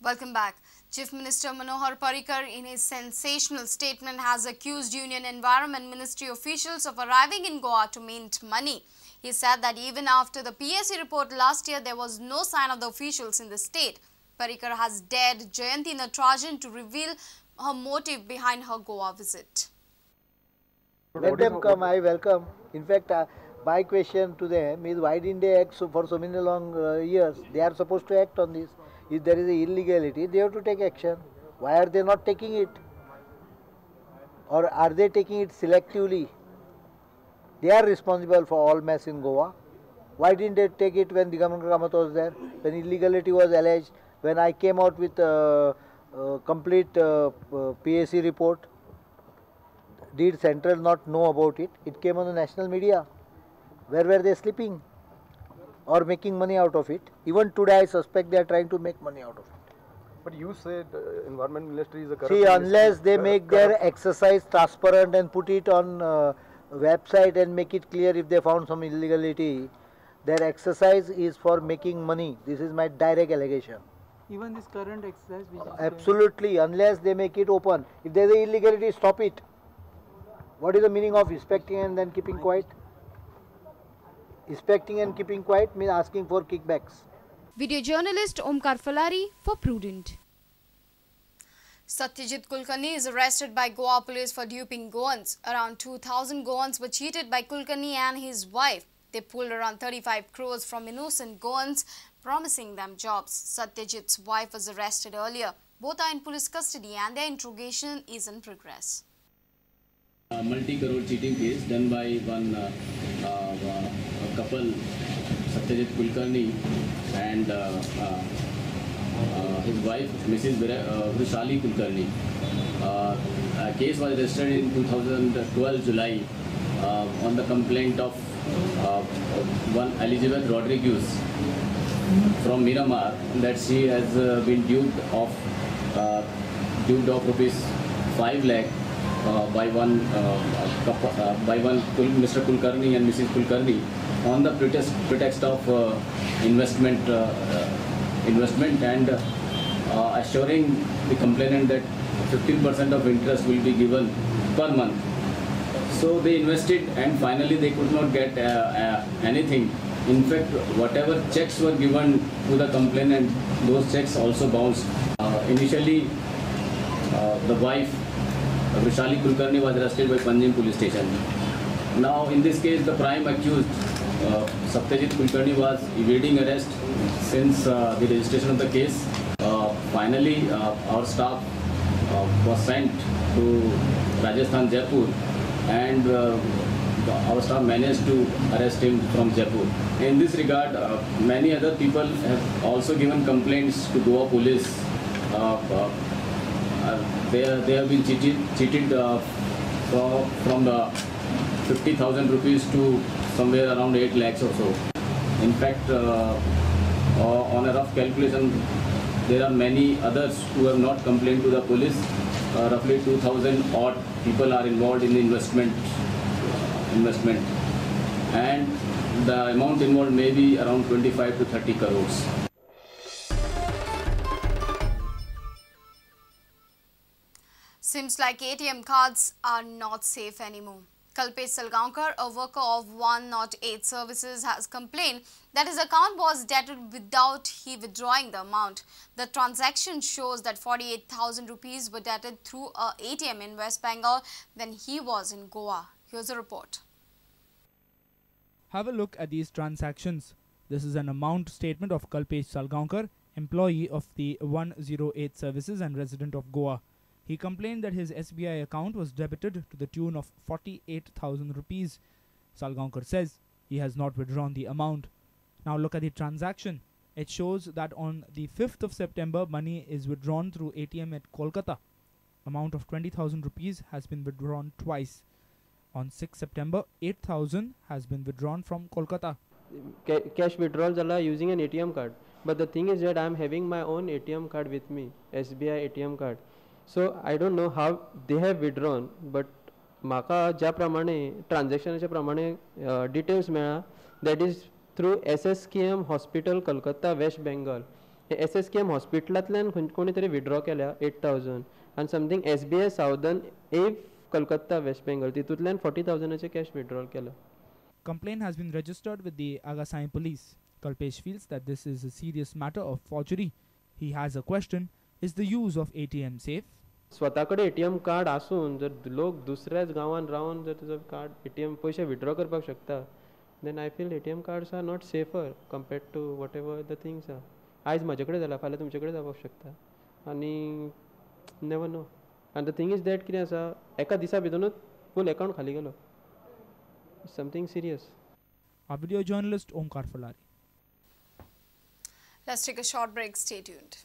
Welcome back. Chief Minister Manohar Parrikar in his sensational statement has accused Union Environment Ministry officials of arriving in Goa to mint money. He said that even after the PSC report last year, there was no sign of the officials in the state. Parrikar has dared Jayanti Natarajan to reveal her motive behind her Goa visit. Let them come, I welcome. In fact, my question to them is why didn't they act for so many long years? They are supposed to act on this. If there is an illegality, they have to take action. Why are they not taking it? Or are they taking it selectively? They are responsible for all mess in Goa. Why didn't they take it when Digamanga Kamath was there? When illegality was alleged? When I came out with complete PSC report? Did Central not know about it? It came on the national media. Where were they sleeping? Or making money out of it? Even today I suspect they are trying to make money out of it. But you said Environment Ministry is a corrupt See, unless they make their exercise transparent and put it on website and make it clear if they found some illegality, their exercise is for making money. This is my direct allegation. Even this current exercise which is absolutely, unless they make it open. If there is an illegality, stop it. What is the meaning of inspecting and then keeping quiet? Inspecting and keeping quiet means asking for kickbacks. Video journalist Omkar Falari for Prudent. Satyajit Kulkarni is arrested by Goa police for duping Goans. Around 2,000 Goans were cheated by Kulkarni and his wife. They pulled around 35 crores from innocent Goans, promising them jobs. Satyajit's wife was arrested earlier. Both are in police custody and their interrogation is in progress. A multi-crore cheating case done by one couple, Satyajit Kulkarni and his wife, Mrs. Vrishali Kulkarni. A case was registered in 2012 July on the complaint of one Elizabeth Rodriguez from Miramar that she has been duped of rupees 5 lakh by one Mr. Kulkarni and Mrs. Kulkarni on the pretext of investment and assuring the complainant that 15% of interest will be given per month. So they invested and finally they could not get anything. In fact, whatever checks were given to the complainant, those checks also bounced. Initially, the wife, Vrishali Kulkarni, was arrested by Panjim police station. Now, in this case, the prime accused, Satyajit Kulkarni, was evading arrest since the registration of the case. Finally, our staff was sent to Rajasthan, Jaipur, and our staff managed to arrest him from Jaipur. In this regard, many other people have also given complaints to Goa police. They have been cheated from the 50,000 rupees to somewhere around 8 lakhs or so. In fact, on a rough calculation, there are many others who have not complained to the police. Roughly 2,000 odd people are involved in the investment, and the amount involved may be around 25 to 30 crores. Seems like ATM cards are not safe anymore. Kalpesh Salgaonkar, a worker of 108 Services, has complained that his account was debted without he withdrawing the amount. The transaction shows that 48,000 rupees were debted through a ATM in West Bengal when he was in Goa. Here's a report. Have a look at these transactions. This is an amount statement of Kalpesh Salgaonkar, employee of the 108 Services and resident of Goa. He complained that his SBI account was debited to the tune of 48,000 rupees. Salgaonkar says he has not withdrawn the amount. Now look at the transaction. It shows that on the 5th of September, money is withdrawn through ATM at Kolkata. Amount of 20,000 rupees has been withdrawn twice. On 6th September, 8,000 has been withdrawn from Kolkata. Cash withdrawals are using an ATM card. But the thing is that I am having my own ATM card with me, SBI ATM card. So I don't know how they have withdrawn, but maka ज्या प्रमाणे ट्रान्झॅक्शनाच्या प्रमाणे details मेळा, that is through SSKM Hospital, Kolkata, West Bengal. SSKM हॉस्पिटलांतल्यान कोणी तरी withdraw केल्या 8,000 आनी something SBI सावदर्न एव Calcutta waste Bengal तितूंतल्यान 40,000चे कॅश विड्रॉल केला. Complaint has been registered with the Agasai police. Kalpesh feels that this is a serious matter of forgery. He has a question: is the use of ATM safe? स्वता कडेन ATM card आसून जर लोक दुसऱ्याच गांवान रावन जर तुजो कार्ड ATM पयशे विड्रॉ करपाक शकता, then I feel ATM cards are not safer compared to whatever the things are. आयज म्हजे कडेन जाला, फाल्यां तुमचे कडेन जावपाक शकता आनी नेवर नो. आनी द थिंग इज दॅट कितें आसा, एका दिसा भितरूनच फूल अकावंट खाली गेलो. Something serious. Our video journalist Omkar Falari. Let's take a short break. Stay tuned.